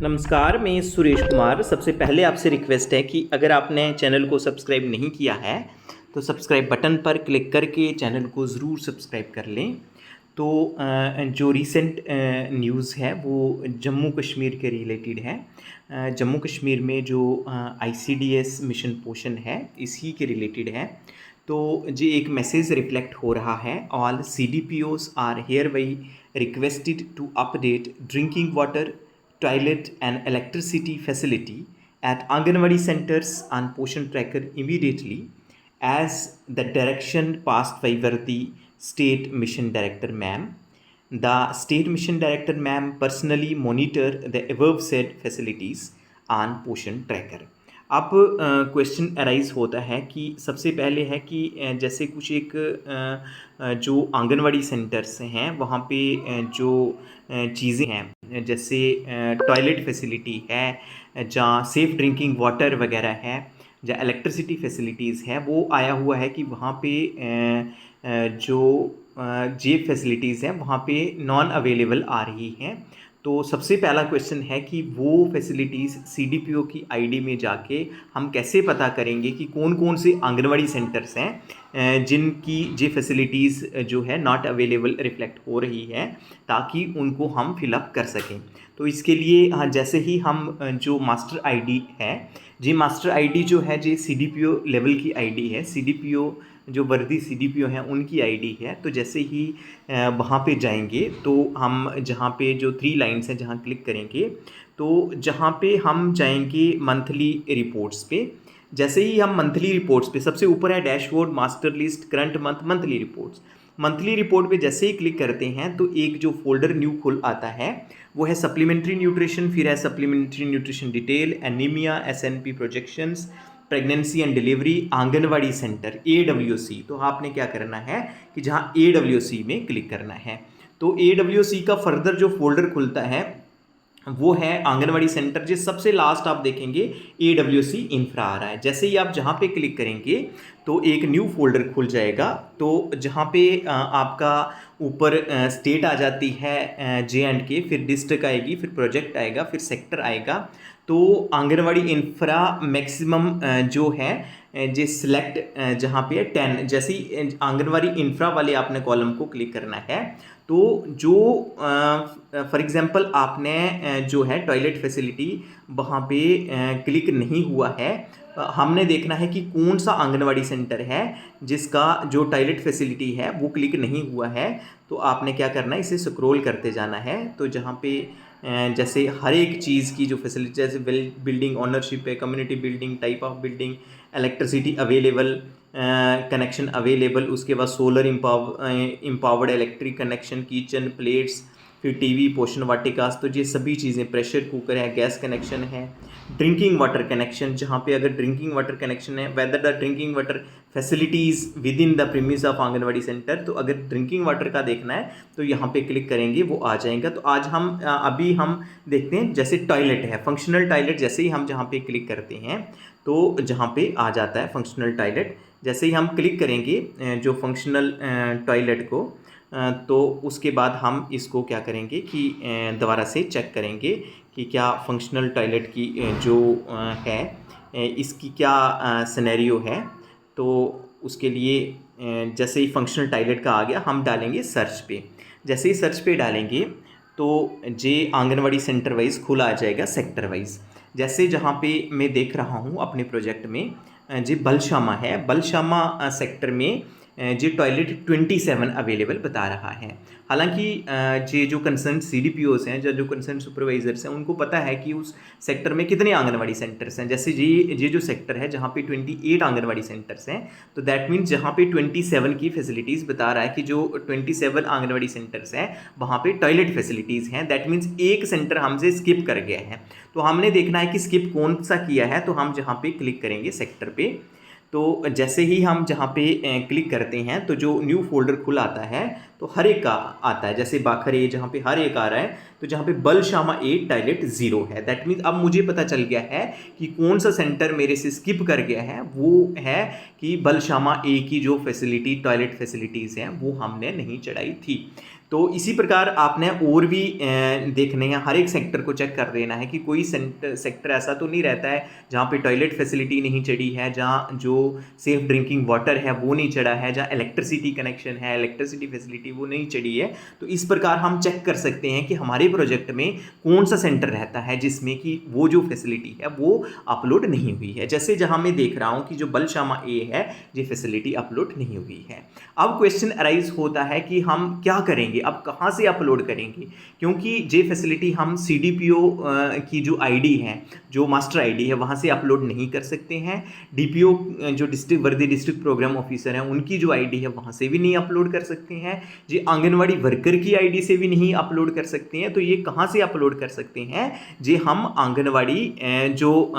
नमस्कार, मैं सुरेश कुमार। सबसे पहले आपसे रिक्वेस्ट है कि अगर आपने चैनल को सब्सक्राइब नहीं किया है तो सब्सक्राइब बटन पर क्लिक करके चैनल को ज़रूर सब्सक्राइब कर लें। तो जो रीसेंट न्यूज़ है वो जम्मू कश्मीर के रिलेटेड है। जम्मू कश्मीर में जो ICDS मिशन पोषण है इसी के रिलेटेड है। तो जी एक मैसेज रिफ्लेक्ट हो रहा है, all CDPOs are hereby requested to update drinking water, toilet and electricity facility at Anganwadi centers on Poshan Tracker immediately as the direction passed by the State Mission Director ma'am. The State Mission Director ma'am personally monitor the above said facilities on Poshan Tracker. अब question arise होता है कि सबसे पहले है कि जैसे कुछ एक जो आंगनवाड़ी सेंटर्स हैं वहाँ पे जो चीज़ें हैं जैसे टॉयलेट फैसिलिटी है, जहाँ सेफ़ ड्रिंकिंग वाटर वगैरह है, जहाँ इलेक्ट्रिसिटी फैसिलिटीज़ है, वो आया हुआ है कि वहाँ पे जो जे फैसिलिटीज़ हैं वहाँ पे नॉन अवेलेबल आ रही हैं। तो सबसे पहला क्वेश्चन है कि वो फैसिलिटीज़ CDPO की ID में जाके हम कैसे पता करेंगे कि कौन कौन से आंगनवाड़ी सेंटर्स हैं जिनकी ये फैसिलिटीज़ जो है नॉट अवेलेबल रिफ्लेक्ट हो रही है, ताकि उनको हम फिलअप कर सकें। तो इसके लिए हाँ, जैसे ही हम जो मास्टर ID है, जी मास्टर ID जो है जी CDPO लेवल की ID है। CDPO जो वर्दी CDPO हैं उनकी ID है। तो जैसे ही वहाँ पे जाएंगे तो हम जहाँ पे जो 3 लाइन्स हैं जहाँ क्लिक करेंगे तो जहाँ पे हम जाएंगे मंथली रिपोर्ट्स पे। जैसे ही हम मंथली रिपोर्ट्स पे सबसे ऊपर है dashboard, master list, current month, monthly reports. Monthly report पे जैसे ही क्लिक करते हैं तो एक जो फोल्डर न्यू खुल आता है वो है सप्लीमेंट्री न्यूट्रिशन, फिर है supplementary nutrition detail, anaemia, SNP projections, pregnancy and delivery, anganwadi centre, AWC। तो आपने क्या करना है कि जहाँ AWC में क्लिक करना है तो AWC का फर्दर जो फोल्डर खुलता है वो है आंगनवाड़ी सेंटर। जिस सबसे लास्ट आप देखेंगे AWC इंफ्रा आ रहा है। जैसे ही आप जहाँ पे क्लिक करेंगे तो एक न्यू फोल्डर खुल जाएगा। तो जहाँ पे आपका ऊपर स्टेट आ जाती है J&K, फिर डिस्ट्रिक्ट आएगी, फिर प्रोजेक्ट आएगा, फिर सेक्टर आएगा। तो आंगनवाड़ी इंफ्रा मैक्सिमम जो है जे सिलेक्ट जहाँ पे 10, जैसे ही आंगनवाड़ी इंफ्रा वाले आपने कॉलम को क्लिक करना है तो जो फॉर एग्जांपल आपने जो है टॉयलेट फैसिलिटी वहाँ पे क्लिक नहीं हुआ है, हमने देखना है कि कौन सा आंगनवाड़ी सेंटर है जिसका जो टॉयलेट फैसिलिटी है वो क्लिक नहीं हुआ है। तो आपने क्या करना है, इसे स्क्रॉल करते जाना है। तो जहाँ पे जैसे हर एक चीज़ की जो फैसिलिटी, जैसे बिल्डिंग ओनरशिप है, community building, type of building, electricity available, connection available, उसके बाद solar empowered electric connection, kitchen plates, फिर TV, पोषण वाटिकास, तो ये सभी चीज़ें, प्रेशर कुकर है, गैस कनेक्शन है, ड्रिंकिंग वाटर कनेक्शन, जहाँ पे अगर ड्रिंकिंग वाटर कनेक्शन है, whether the drinking water facilities with in the premise of anganwadi centre. तो अगर ड्रिंकिंग वाटर का देखना है तो यहाँ पे क्लिक करेंगे, वो आ जाएगा। तो आज हम अभी हम देखते हैं जैसे टॉयलेट है, फंक्शनल टॉयलेट। जैसे ही हम जहाँ पे क्लिक करते हैं तो जहाँ पे आ जाता है फंक्शनल टॉयलेट। जैसे ही हम क्लिक करेंगे जो फंक्शनल टॉयलेट को तो उसके बाद हम इसको क्या करेंगे कि दोबारा से चेक करेंगे कि क्या फंक्शनल टॉयलेट की जो है इसकी क्या सिनेरियो है। तो उसके लिए जैसे ही फंक्शनल टॉयलेट का आ गया हम डालेंगे सर्च पे। जैसे ही सर्च पे डालेंगे तो जे आंगनवाड़ी सेंटर वाइज खुला आ जाएगा, सेक्टर वाइज। जैसे जहाँ पे मैं देख रहा हूँ अपने प्रोजेक्ट में जी बलशामा है, बलशामा सेक्टर में जी टॉयलेट 27 अवेलेबल बता रहा है। हालांकि जे जो कंसर्न CDPOs हैं, जो कंसर्न सुपरवाइजर्स हैं, उनको पता है कि उस सेक्टर में कितने आंगनवाड़ी सेंटर्स हैं। जैसे ये जो सेक्टर है जहाँ पे 28 आंगनवाड़ी सेंटर्स हैं, तो दैट मीन्स जहाँ पे 27 की फैसिलिटीज़ बता रहा है कि जो 27 आंगनवाड़ी सेंटर्स हैं वहाँ पे टॉयलेट फैसिलिटीज़ हैं। दैट मीन्स एक सेंटर हमसे स्किप कर गया है। तो हमने देखना है कि स्किप कौन सा किया है। तो हम जहाँ पे क्लिक करेंगे सेक्टर पे, तो जैसे ही हम जहाँ पे क्लिक करते हैं तो जो न्यू फोल्डर खुला आता है तो हर एक का आता है। जैसे बाखर ए जहाँ पे हर एक आ रहा है, तो जहाँ पे बलशामा 8 टॉयलेट 0 है। दैट मीन्स अब मुझे पता चल गया है कि कौन सा सेंटर मेरे से स्किप कर गया है। वो है कि बलशामा A की जो फैसिलिटी टॉयलेट फैसिलिटीज़ हैं वो हमने नहीं चढ़ाई थी। तो इसी प्रकार आपने और भी देखने हैं, हर एक सेक्टर को चेक कर लेना है कि कोई सेक्टर ऐसा तो नहीं रहता है जहाँ पे टॉयलेट फैसिलिटी नहीं चढ़ी है, जहाँ जो सेफ ड्रिंकिंग वाटर है वो नहीं चढ़ा है, जहाँ इलेक्ट्रिसिटी कनेक्शन है, इलेक्ट्रिसिटी फैसिलिटी वो नहीं चढ़ी है। तो इस प्रकार हम चेक कर सकते हैं कि हमारे प्रोजेक्ट में कौन सा सेंटर रहता है जिसमें कि वो जो फैसिलिटी है वो अपलोड नहीं हुई है। जैसे जहाँ मैं देख रहा हूँ कि जो बलशामा ए है ये फैसिलिटी अपलोड नहीं हुई है। अब क्वेश्चन अराइज होता है कि हम क्या करेंगे, अब कहाँ से अपलोड करेंगे, क्योंकि ये फैसिलिटी हम CDPO की जो आईडी है, जो मास्टर आईडी है, वहाँ से अपलोड नहीं कर सकते हैं। DPO जो डिस्ट्रिक्ट वर्दी डिस्ट्रिक्ट प्रोग्राम ऑफिसर हैं उनकी जो आईडी है वहाँ से भी नहीं अपलोड कर सकते हैं। जी आंगनवाड़ी वर्कर की आईडी से भी नहीं अपलोड कर सकते हैं। तो ये कहाँ से अपलोड कर सकते हैं, जी हम आंगनवाड़ी जो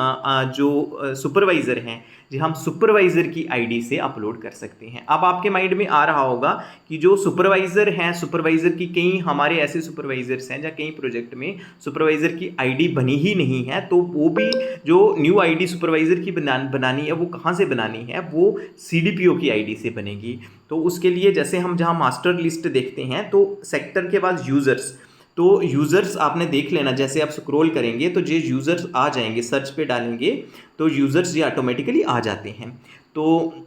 सुपरवाइज़र हैं, जी हम सुपरवाइज़र की आईडी से अपलोड कर सकते हैं। अब आपके माइंड में आ रहा होगा कि जो सुपरवाइज़र हैं, सुपरवाइज़र की कई हमारे ऐसे सुपरवाइज़र्स हैं जहाँ कई प्रोजेक्ट में सुपरवाइज़र की आईडी बनी ही नहीं है, तो वो भी जो न्यू आईडी सुपरवाइज़र की बनानी है वो कहाँ से बनानी है, वो CDPO की आईडी से बनेगी। तो उसके लिए जैसे हम जहाँ मास्टर लिस्ट देखते हैं तो सेक्टर के बाद यूज़र्स, तो यूज़र्स आपने देख लेना, जैसे आप स्क्रॉल करेंगे तो ये यूज़र्स आ जाएंगे, सर्च पे डालेंगे तो यूज़र्स ये ऑटोमेटिकली आ जाते हैं। तो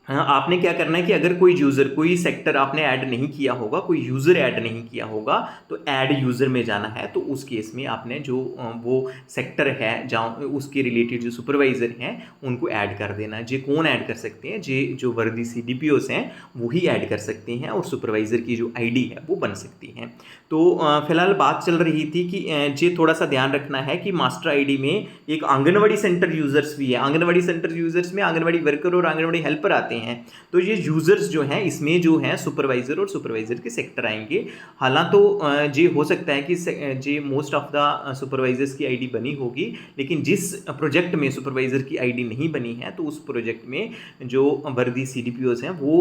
आपने क्या करना है कि अगर कोई यूज़र, कोई सेक्टर आपने ऐड नहीं किया होगा, कोई यूज़र ऐड नहीं किया होगा, तो ऐड यूज़र में जाना है। तो उस केस में आपने जो वो सेक्टर है जहाँ उसके रिलेटेड जो सुपरवाइज़र हैं उनको ऐड कर देना है। जे कौन ऐड कर सकते हैं, जे जो वर्दी CDPOs हैं वही ऐड कर सकते हैं और सुपरवाइज़र की जो आईडी है वो बन सकती है। तो फिलहाल बात चल रही थी कि ये थोड़ा सा ध्यान रखना है कि मास्टर आईडी में एक आंगनवाड़ी सेंटर यूज़र्स भी है। आंगनवाड़ी सेंटर यूज़र्स में आंगनवाड़ी वर्कर और आंगनवाड़ी हेल्पर आते हैं। तो ये यूज़र्स जो हैं इसमें जो है सुपरवाइज़र और सुपरवाइज़र के सेक्टर आएंगे। हालांकि तो ये हो सकता है कि जे मोस्ट ऑफ द सुपरवाइज़र्स की आईडी बनी होगी, लेकिन जिस प्रोजेक्ट में सुपरवाइज़र की आईडी नहीं बनी है तो उस प्रोजेक्ट में जो वर्दी CDPOs हैं वो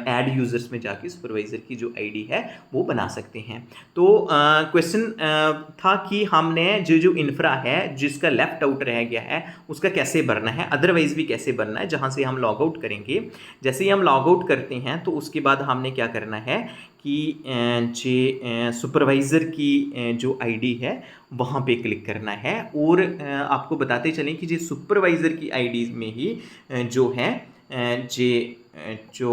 ऐड यूज़र्स में जाके सुपरवाइज़र की जो आईडी है वो बना सकते हैं। तो क्वेश्चन था कि हमने जो इंफ्रा है जिसका लेफ्ट आउट रह गया है उसका कैसे भरना है, अदरवाइज भी कैसे भरना है, जहाँ से हम लॉग आउट करेंगे। जैसे ही हम लॉग आउट करते हैं तो उसके बाद हमने क्या करना है कि जे सुपरवाइज़र की जो आईडी है वहाँ पे क्लिक करना है। और आपको बताते चलें कि जो सुपरवाइज़र की आईडी में ही जो है जो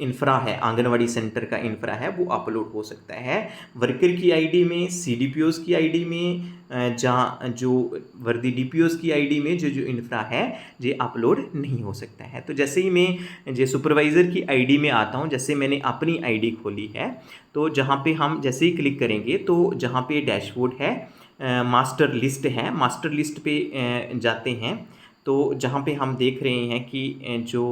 इंफ्रा है, आंगनवाड़ी सेंटर का इंफ्रा है वो अपलोड हो सकता है। वर्कर की आईडी में, CDPOs की आईडी में, जहाँ जो वर्दी DPOs की आईडी में जो इंफ्रा है ये अपलोड नहीं हो सकता है। तो जैसे ही मैं जो सुपरवाइज़र की आईडी में आता हूँ, जैसे मैंने अपनी आईडी खोली है, तो जहाँ पे हम जैसे ही क्लिक करेंगे तो जहाँ पे डैशबोर्ड है, मास्टर लिस्ट है, मास्टर लिस्ट पे जाते हैं तो जहाँ पे हम देख रहे हैं कि जो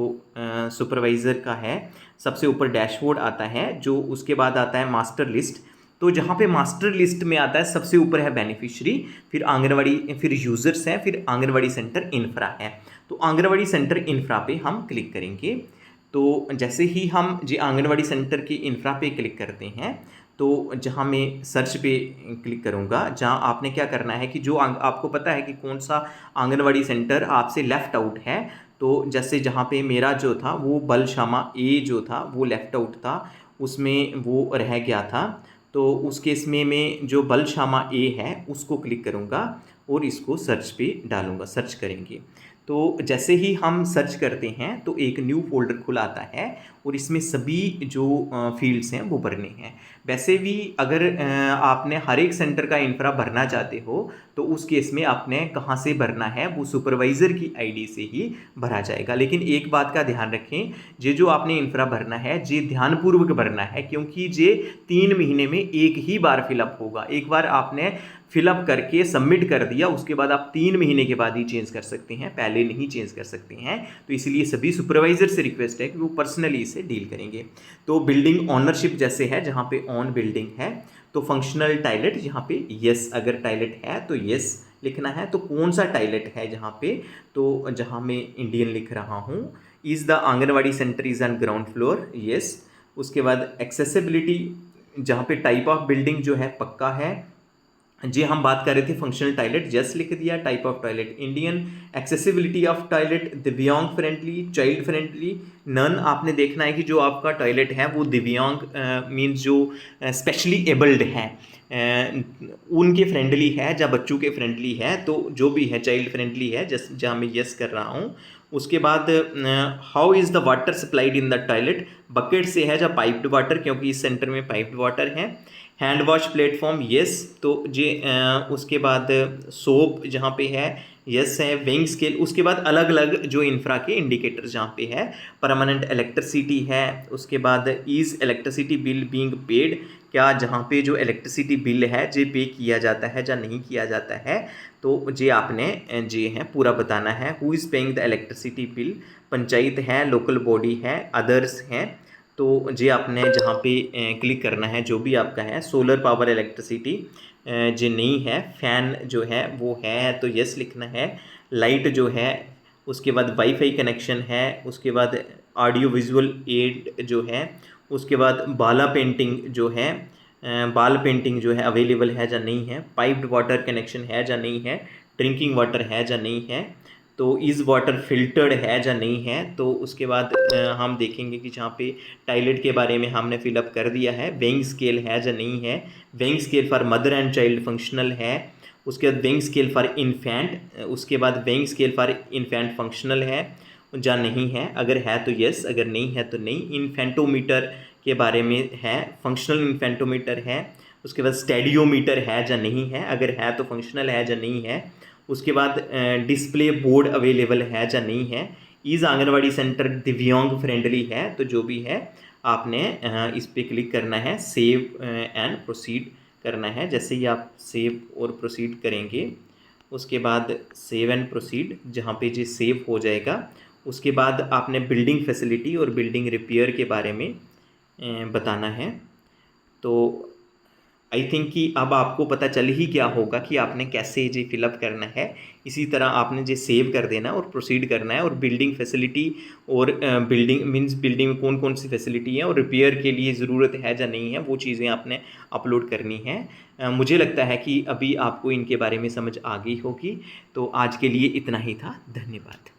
सुपरवाइज़र का है सबसे ऊपर डैशबोर्ड आता है, जो उसके बाद आता है मास्टर लिस्ट। तो जहाँ पे मास्टर लिस्ट में आता है सबसे ऊपर है बेनिफिशियरी, फिर आंगनवाड़ी, फिर यूज़र्स हैं, फिर आंगनवाड़ी सेंटर इंफ्रा है। तो आंगनवाड़ी सेंटर इंफ्रा पे हम क्लिक करेंगे। तो जैसे ही हम जी आंगनवाड़ी सेंटर की इंफ्रा पे क्लिक करते हैं तो जहाँ मैं सर्च पे क्लिक करूँगा, जहाँ आपने क्या करना है कि जो आपको पता है कि कौन सा आंगनवाड़ी सेंटर आपसे लेफ़्ट आउट है। तो जैसे जहाँ पे मेरा जो था वो बलशामा ए जो था वो लेफ़्ट आउट था, उसमें वो रह गया था। तो उस केस में मैं जो बलशामा ए है उसको क्लिक करूँगा और इसको सर्च पे डालूँगा, सर्च करेंगे। तो जैसे ही हम सर्च करते हैं तो एक न्यू फोल्डर खुला आता है और इसमें सभी जो फील्ड्स हैं वो भरने हैं। वैसे भी अगर आपने हर एक सेंटर का इंफ्रा भरना चाहते हो तो उस केस में आपने कहाँ से भरना है, वो सुपरवाइज़र की आईडी से ही भरा जाएगा। लेकिन एक बात का ध्यान रखें, ये जो आपने इंफ्रा भरना है ये ध्यानपूर्वक भरना है, क्योंकि ये 3 महीने में एक ही बार फिलअप होगा। एक बार आपने फिलअप करके सबमिट कर दिया, उसके बाद आप 3 महीने के बाद ही चेंज कर सकते हैं, पहले नहीं चेंज कर सकते हैं। तो इसलिए सभी सुपरवाइज़र से रिक्वेस्ट है कि वो पर्सनली इसे डील करेंगे। तो बिल्डिंग ओनरशिप जैसे है, जहाँ पे ऑन बिल्डिंग है, तो फंक्शनल टॉयलेट यहाँ पे यस, अगर टॉयलेट है तो यस लिखना है। तो कौन सा टॉयलेट है जहाँ पे, तो जहाँ मैं इंडियन लिख रहा हूँ, is the anganwadi centre is on ground floor, yes. उसके बाद एक्सेसिबिलिटी, जहाँ पे टाइप ऑफ बिल्डिंग जो है पक्का है, जी हम बात कर रहे थे फंक्शनल टॉयलेट, जस्ट लिख दिया। Type of toilet Indian, accessibility of toilet दिव्यांग फ्रेंडली, चाइल्ड फ्रेंडली, नन। आपने देखना है कि जो आपका टॉयलेट है वो दिव्यांग मीन्स जो स्पेशली एबल्ड है उनके फ्रेंडली है, या बच्चों के फ्रेंडली है, तो जो भी है चाइल्ड फ्रेंडली है, जस्ट जहाँ मैं यस कर रहा हूँ। उसके बाद how is the water supplied in the toilet, bucket से है या पाइप्ड वाटर, क्योंकि इस सेंटर में पाइप्ड वाटर है। हैंड वॉश प्लेटफॉर्म यस, तो जे उसके बाद सोप जहाँ पे है यस है। वेइंग स्केल, उसके बाद अलग अलग जो इंफ्रा के इंडिकेटर्स जहाँ पे है। परमानेंट इलेक्ट्रिसिटी है, उसके बाद is electricity bill being paid, क्या जहाँ पे जो इलेक्ट्रिसिटी बिल है जे पे किया जाता है या नहीं किया जाता है, तो जे आपने जे है पूरा बताना है। Who is paying the electricity bill, panchayat है, लोकल बॉडी है, अदर्स हैं, तो जे आपने जहाँ पे क्लिक करना है जो भी आपका है। सोलर पावर इलेक्ट्रिसिटी जो नहीं है, फैन जो है वो है तो यस लिखना है। लाइट जो है, उसके बाद वाईफाई कनेक्शन है, उसके बाद ऑडियो विजुअल एड जो है, उसके बाद बाला पेंटिंग जो है, बाल पेंटिंग जो है अवेलेबल है या नहीं है। पाइप्ड वाटर कनेक्शन है या नहीं है, ड्रिंकिंग वाटर है या नहीं है, तो इज़ वाटर फिल्टर्ड है या नहीं है। तो उसके बाद हम देखेंगे कि जहाँ पे टॉयलेट के बारे में हमने फिलअप कर दिया है। वेइंग स्केल है या नहीं है, weighing scale for mother and child functional है। उसके बाद वेइंग स्केल फॉर इन्फेंट, उसके बाद weighing scale for infant functional है या नहीं है, अगर है तो यस, अगर नहीं है तो नहीं। इन्फेंटोमीटर के बारे में है, फंक्शनल इन्फेंटोमीटर है। उसके बाद स्टेडियोमीटर है या नहीं है, अगर है तो फंक्शनल है या नहीं है। उसके बाद डिस्प्ले बोर्ड अवेलेबल है या नहीं है। इज़ आंगनवाड़ी सेंटर दिव्यांग फ्रेंडली है, तो जो भी है आपने इस पर क्लिक करना है, सेव एंड प्रोसीड करना है। जैसे ही आप सेव और प्रोसीड करेंगे, उसके बाद सेव एंड प्रोसीड जहाँ पे ये सेव हो जाएगा, उसके बाद आपने बिल्डिंग फैसिलिटी और बिल्डिंग रिपेयर के बारे में बताना है। तो आई थिंक कि अब आपको पता चल ही गया होगा कि आपने कैसे जी फिलअप करना है। इसी तरह आपने जी सेव कर देना और प्रोसीड करना है। और बिल्डिंग फैसिलिटी और बिल्डिंग मींस बिल्डिंग में कौन कौन सी फैसिलिटी है और रिपेयर के लिए ज़रूरत है या नहीं है, वो चीज़ें आपने अपलोड करनी है। मुझे लगता है कि अभी आपको इनके बारे में समझ आ गई होगी। तो आज के लिए इतना ही था। धन्यवाद।